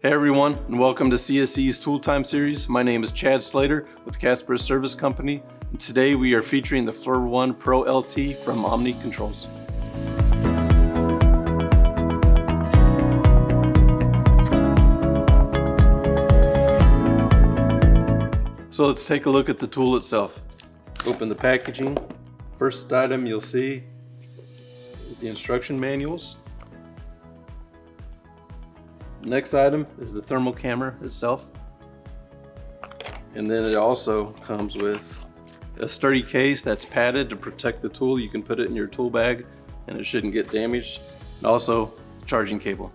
Hey everyone, and welcome to CSC's Tool Time series. My name is Chad Slater with Casper Service Company, and today we are featuring the FLIR 1 Pro LT from Omni Controls. So let's take a look at the tool itself. Open the packaging. First item you'll see is the instruction manuals. Next item is the thermal camera itself. And then it also comes with a sturdy case that's padded to protect the tool. You can put it in your tool bag and it shouldn't get damaged. And also charging cable.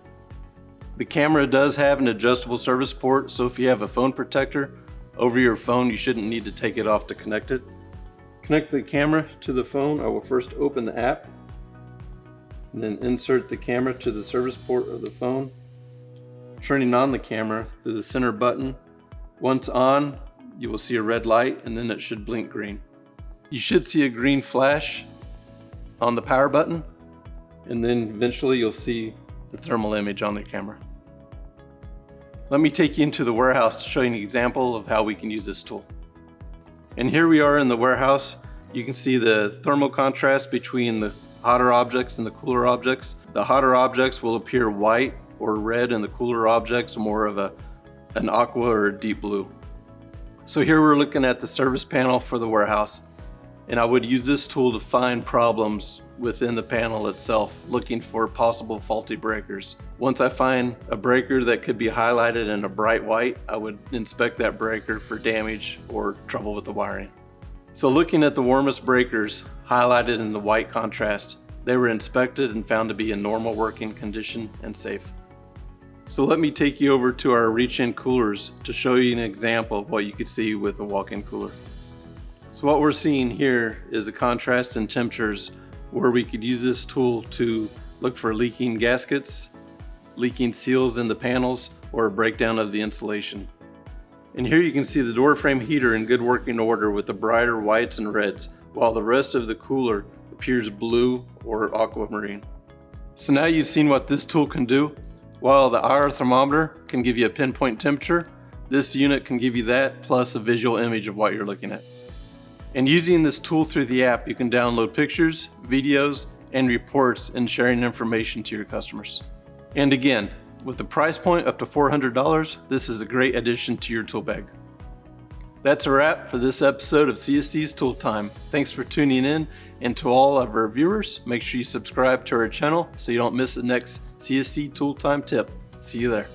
The camera does have an adjustable service port, so if you have a phone protector over your phone, you shouldn't need to take it off to connect it. Connect the camera to the phone. I will first open the app and then insert the camera to the service port of the phone. Turning on the camera through the center button. Once on, you will see a red light and then it should blink green. You should see a green flash on the power button, and then eventually you'll see the thermal image on the camera. Let me take you into the warehouse to show you an example of how we can use this tool. And here we are in the warehouse. You can see the thermal contrast between the hotter objects and the cooler objects. The hotter objects will appear white or red, and the cooler objects more of an aqua or a deep blue. So here we're looking at the service panel for the warehouse, and I would use this tool to find problems within the panel itself, looking for possible faulty breakers. Once I find a breaker that could be highlighted in a bright white, I would inspect that breaker for damage or trouble with the wiring. So looking at the warmest breakers highlighted in the white contrast, they were inspected and found to be in normal working condition and safe. So let me take you over to our reach-in coolers to show you an example of what you could see with a walk-in cooler. So what we're seeing here is a contrast in temperatures where we could use this tool to look for leaking gaskets, leaking seals in the panels, or a breakdown of the insulation. And here you can see the door frame heater in good working order with the brighter whites and reds, while the rest of the cooler appears blue or aquamarine. So now you've seen what this tool can do. While the IR thermometer can give you a pinpoint temperature, this unit can give you that plus a visual image of what you're looking at. And using this tool through the app, you can download pictures, videos, and reports and sharing information to your customers. And again, with the price point up to $400, this is a great addition to your tool bag. That's a wrap for this episode of CSC's Tool Time. Thanks for tuning in, and to all of our viewers, make sure you subscribe to our channel so you don't miss the next CSC Tool Time tip. See you there.